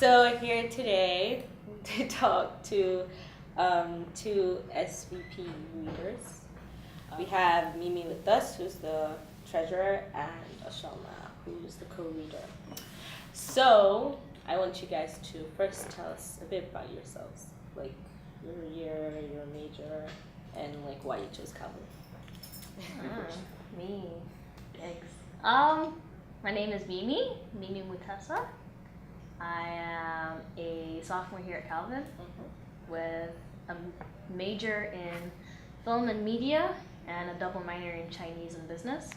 So here today to talk to two SVP readers. We have Mimi with us, who's the treasurer, and Ashama, who's the co-reader. So I want you guys to first tell us a bit about yourselves, like your year, your major, and like why you chose Calvin. Me. Yikes. My name is Mimi Mutessa. I am a sophomore here at Calvin with a major in film and media and a double minor in Chinese and business.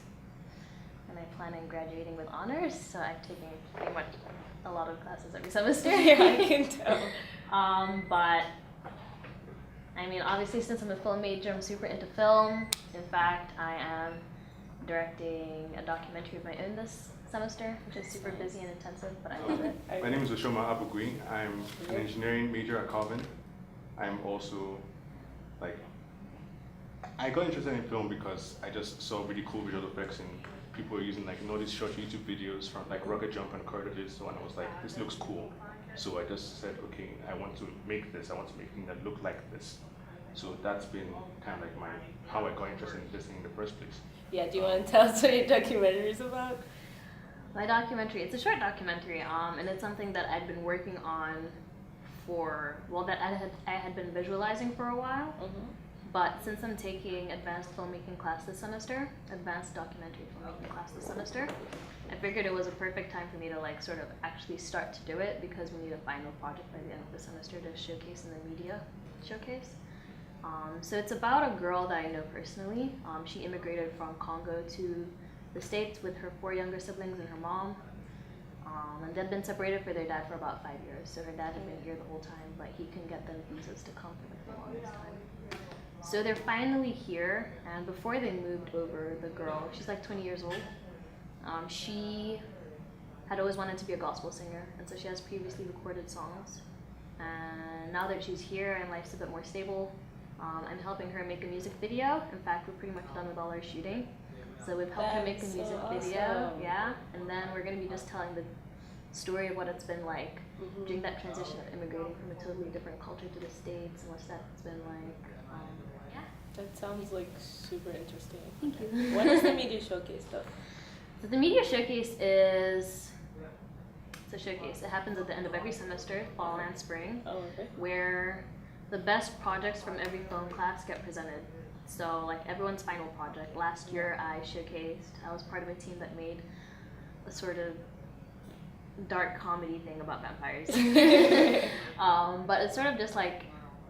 And I plan on graduating with honors, so I've taken pretty much a lot of classes every semester. Yeah, I can tell. But I mean, obviously, since I'm a film major, I'm super into film. In fact, I am directing a documentary of my own this semester, which is super busy and intensive, but I love it. My name is Oshoma Abugui. I'm an engineering major at Calvin. I'm also, I got interested in film because I just saw really cool visual effects and people were using all these short YouTube videos from rocket jump and corridor viz. So I was like, this looks cool. So I just said, okay, I want to make this. I want to make things that look like this. So that's been kind of how I got interested in this thing in the first place. Yeah, do you want to tell us what your documentary is about? My documentary, it's a short documentary, and it's something that I'd been working on that I had been visualizing for a while. But since I'm taking advanced filmmaking class this semester, advanced documentary filmmaking class this semester, I figured it was a perfect time for me to sort of actually start to do it because we need a final project by the end of the semester to showcase in the media showcase. So it's about a girl that I know personally. She immigrated from Congo to the States with her 4 younger siblings and her mom. And they'd been separated from their dad for about 5 years. So her dad had been here the whole time, but he couldn't get them visas to come for the longest time. So they're finally here, and before they moved over, the girl, she's 20 years old. She had always wanted to be a gospel singer, and so she has previously recorded songs. And now that she's here and life's a bit more stable, I'm helping her make a music video. In fact, we're pretty much done with all our shooting. So we've helped her make a music video, yeah. And then we're gonna be just telling the story of what it's been like during that transition of immigrating from a totally different culture to the States and what that's been like. That sounds super interesting. Thank you. When is the media showcase though? So the media showcase it's a showcase. It happens at the end of every semester, fall and spring, where the best projects from every film class get presented. So everyone's final project. Last year I was part of a team that made a sort of dark comedy thing about vampires. But it's sort of just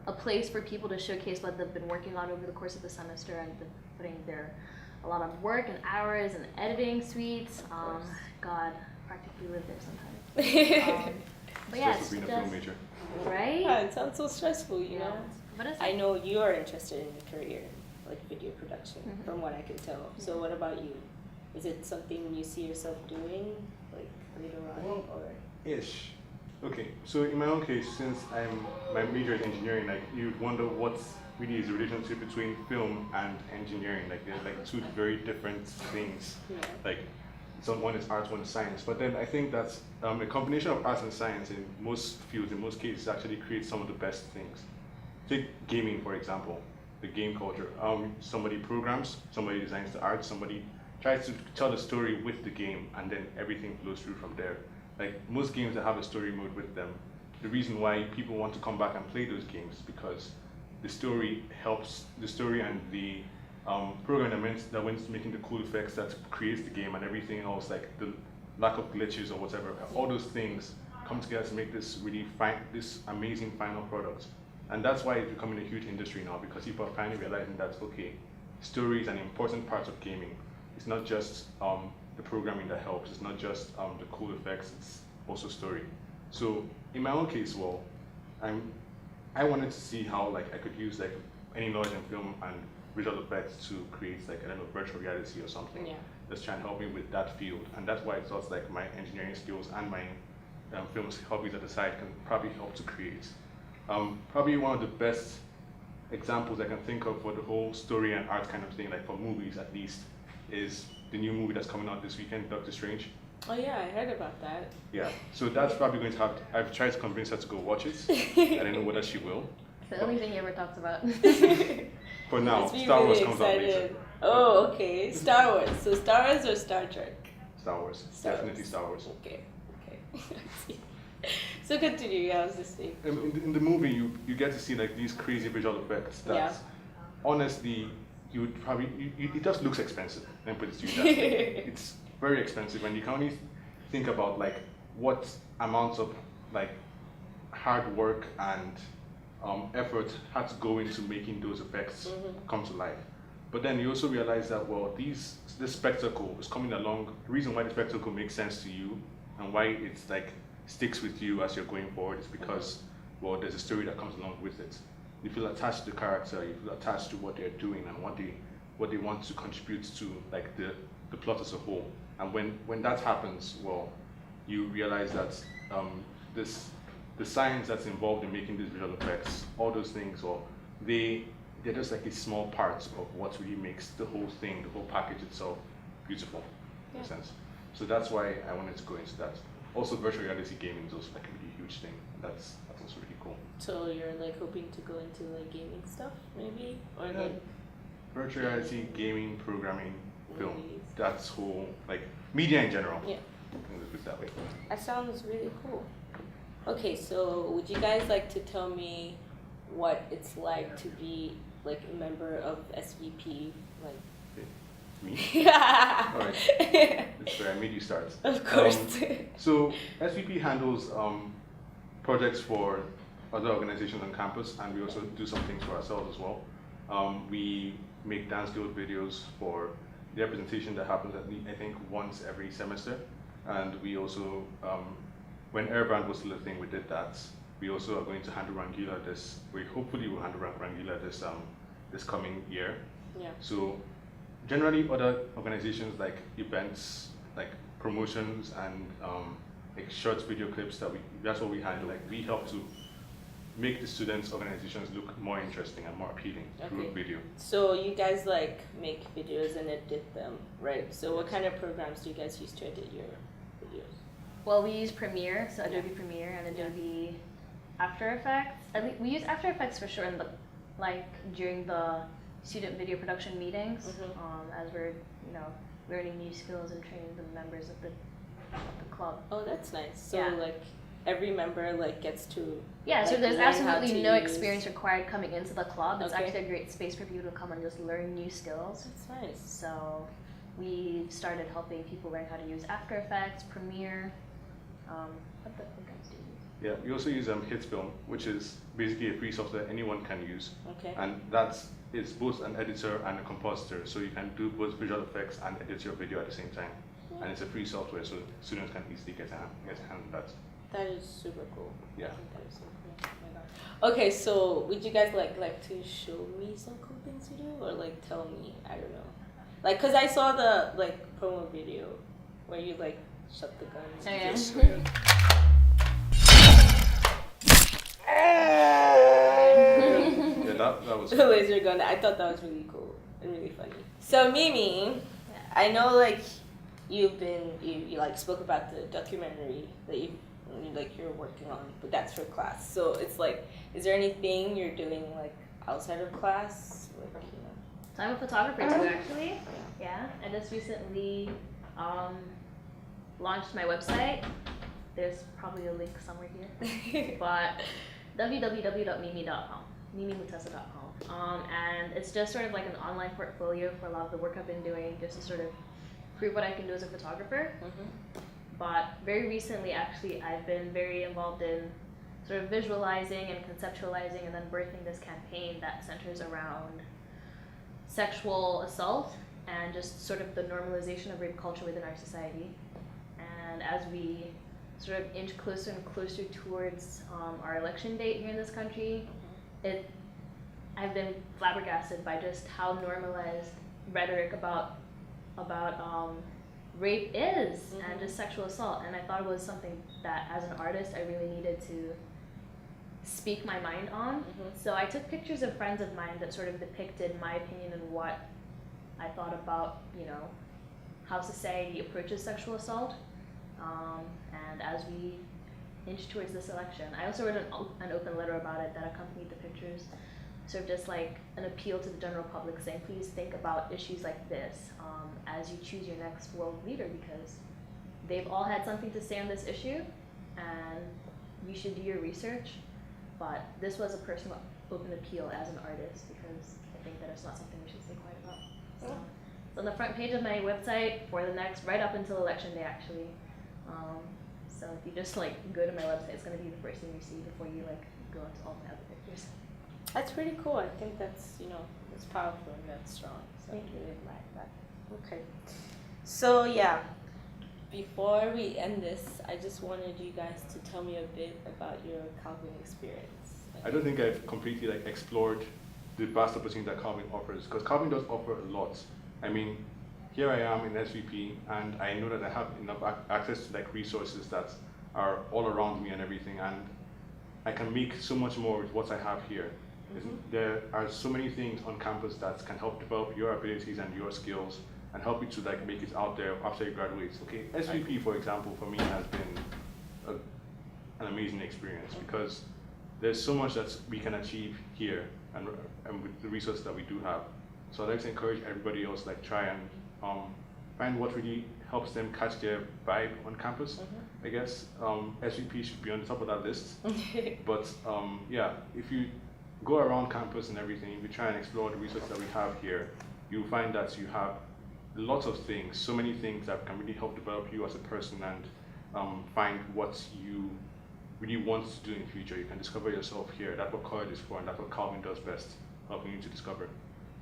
a place for people to showcase what they've been working on over the course of the semester and been putting a lot of work and hours and editing suites. God, practically live there sometimes. But yeah, it's being a film major. Right? Yeah, it sounds so stressful, you know. But I know you are interested in a career, video production, from what I can tell. So what about you? Is it something you see yourself doing, later on, or? Ish. Okay, so in my own case, since my major is engineering, you'd wonder what's really is the relationship between film and engineering. They're two very different things. Yeah. One is art, one is science. But then I think that's a combination of arts and science in most fields, in most cases, actually creates some of the best things. Take gaming, for example, the game culture. Somebody programs, somebody designs the art, somebody tries to tell the story with the game, and then everything flows through from there. Most games that have a story mode with them, the reason why people want to come back and play those games is because the story helps, the story and the program that went to making the cool effects that creates the game and everything else, the lack of glitches or whatever, all those things come together to make this this amazing final product. And that's why it's becoming a huge industry now, because people are finally realizing that, okay, story is an important part of gaming. It's not just the programming that helps, it's not just the cool effects, it's also story. So in my own case, I wanted to see how I could use any knowledge in film and visual effects to create I don't know, virtual reality or something. Yeah. That's trying to help me with that field. And that's why I thought my engineering skills and my film hobbies at the side can probably help to create. Probably one of the best examples I can think of for the whole story and art kind of thing, for movies at least, is the new movie that's coming out this weekend, Doctor Strange. Oh yeah, I heard about that. Yeah, so that's probably going to have. I've tried to convince her to go watch it. I don't know whether she will. It's the only thing he ever talks about. For now, Must be Star Wars really comes out later. excited. Oh, okay. Star Wars. So Star Wars or Star Trek? Star Wars, Star definitely Wars. Star Wars. Okay. I see. So continue. How's this thing? In the movie, you get to see like these crazy visual effects that, Yeah. honestly, you would probably it just looks expensive. Let me put it to you that way. It's very expensive, and you can only think about like what amounts of like hard work and effort had to go into making those effects come to life. But then you also realize that this spectacle is coming along. The reason why the spectacle makes sense to you and why it's like sticks with you as you're going forward is because there's a story that comes along with it. You feel attached to the character, you feel attached to what they're doing and what they want to contribute to like the plot as a whole. And when that happens, you realize that the science that's involved in making these visual effects, all those things, they're just like a small part of what really makes the whole thing, the whole package itself, beautiful. In a sense. So that's why I wanted to go into that. Also, virtual reality gaming is also like a really huge thing. That's also really cool. So you're like hoping to go into like gaming stuff, maybe, or Yeah. like Virtual reality, gaming, programming, film. movies? That's whole like media in general. Yeah. Let's put it that way. That sounds really cool. Okay, so would you guys like to tell me what it's like to be like a member of SVP? Like, Me? yeah. All right. That's where I made you start. Of course. So SVP handles projects for other organizations on campus, and we also do some things for ourselves as well. We make dance guild videos for the representation that happens I think once every semester, and we also, when Airband was still a thing, we did that. We also are going to handle Rangila hopefully we'll handle Rangila this coming year. Yeah. So generally other organizations like events, like promotions and like short video clips that's what we handle. Like we help to make the students' organizations look more interesting and more appealing through video. So you guys like make videos and edit them, right? So what kind of programs do you guys use to edit your videos? Well, we use Premiere, so Adobe Premiere and Adobe After Effects. We use After Effects for sure during the student video production meetings, as we're learning new skills and training the members of the club. Oh, that's nice. So Yeah. like every member like gets to So there's learn how absolutely to no use- experience required coming into the club. It's Okay. actually a great space for people to come and just learn new skills. That's nice. So we've started helping people learn how to use After Effects, Premiere. What the programs do you use? Yeah, we also use Hitfilm, which is basically a free software anyone can use. Okay. And it's both an editor and a compositor, so you can do both visual effects and edit your video at the same time. And it's a free software, so students can easily get a hand on that. That is super cool. Yeah. I think that is so cool. Oh my god. Okay, so would you guys like to show me some cool things you do, or like tell me? I don't know. Like, cause I saw the like promo video where you like shut the guns. Oh, yeah. Yes, yeah. Yeah, that was The laser gun. I thought that was really cool and really funny. So Mimi, I know like you like spoke about the documentary that you're working on, but that's for class. So it's like, is there anything you're doing like outside of class? Like, So I'm a photographer too, actually. Yeah, I just recently launched my website. There's probably a link somewhere here, but www.mimi.com, mimimutesa.com. And it's just sort of like an online portfolio for a lot of the work I've been doing, just to sort of prove what I can do as a photographer. But very recently, actually, I've been very involved in sort of visualizing and conceptualizing and then birthing this campaign that centers around sexual assault and just sort of the normalization of rape culture within our society. And as we sort of inch closer and closer towards our election date here in this country, I've been flabbergasted by just how normalized rhetoric about rape is and just sexual assault. And I thought it was something that, as an artist, I really needed to speak my mind on. So I took pictures of friends of mine that sort of depicted my opinion and what I thought about, how society approaches sexual assault. And as we inch towards this election, I also wrote an open letter about it that accompanied the pictures, sort of just like an appeal to the general public saying, please think about issues like this as you choose your next world leader, because they've all had something to say on this issue, and you should do your research. But this was a personal open appeal as an artist, because I think that it's not something we should stay quiet about. So it's on the front page of my website for the next, right up until election day, actually. So if you just like go to my website, it's gonna be the first thing you see before you like go into all my other pictures. That's pretty cool. I think that's, it's powerful and that's strong. So Thank I really like that. Okay. So yeah, before we end this, I just wanted you guys to tell me a bit about your Calvin experience. I don't think I've completely like explored the vast opportunity that Calvin offers, because Calvin does offer a lot. I mean, here I am in SVP, and I know that I have enough access to like resources that are all around me and everything, and I can make so much more with what I have here. There are so many things on campus that can help develop your abilities and your skills and help you to like make it out there after you graduate. Okay, SVP, for example, for me has been an amazing experience, because there's so much that we can achieve here and with the resources that we do have. So I'd like to encourage everybody else, like, try and find what really helps them catch their vibe on campus. I guess SVP should be on the top of that list. But yeah, if you go around campus and everything, if you try and explore the resources that we have here, you'll find that you have lots of things, so many things that can really help develop you as a person and find what you really want to do in the future. You can discover yourself here. That's what college is for, and that's what Calvin does best, helping you to discover.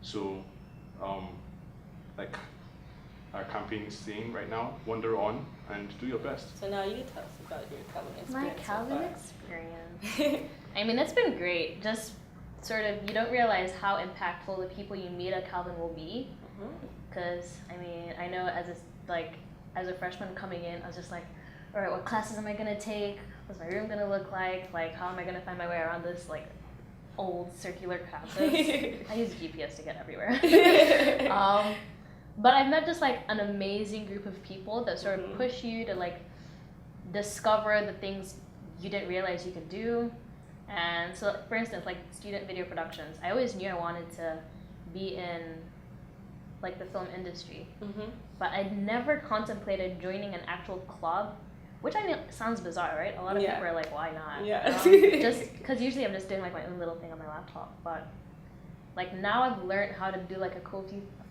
So, like our campaign is saying right now, wander on and do your best. So now you tell us about your Calvin experience. My Calvin experience. I mean, it's been great. Just sort of, you don't realize how impactful the people you meet at Calvin will be. Because, I mean, I know as a freshman coming in, I was just like, all right, what classes am I going to take? What's my room going to look like? Like, how am I going to find my way around this, like, old circular campus? I use GPS to get everywhere. But I've met just, like, an amazing group of people that sort of push you to, like, discover the things you didn't realize you could do. And so, for instance, like, student video productions, I always knew I wanted to be in, like, the film industry. But I'd never contemplated joining an actual club, which, I mean, sounds bizarre, right? A lot of people are like, why not? Just because usually I'm just doing, like, my own little thing on my laptop. But, like, now I've learned how to do, like, a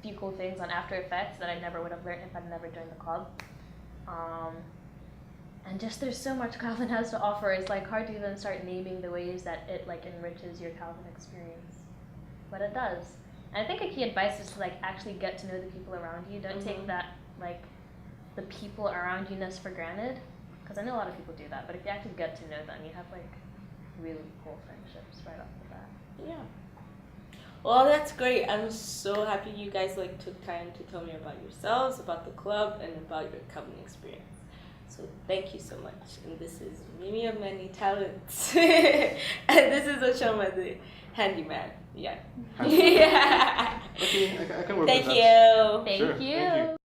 few cool things on After Effects that I never would have learned if I'd never joined the club. And just there's so much Calvin has to offer. It's, like, hard to even start naming the ways that it, like, enriches your Calvin experience. But it does. And I think a key advice is to, like, actually get to know the people around you. Don't take that, like, the people around you-ness for granted. Because I know a lot of people do that. But if you actually get to know them, you have, like, really cool friendships right off the bat. Yeah. Well, that's great. I'm so happy you guys, like, took time to tell me about yourselves, about the club, and about your Calvin experience. So thank you so much. And this is Mimi of Many Talents. And this is Oshoma, the handyman. Yeah. Okay, I can work with that. Thank you. Thank Sure, you. Thank you.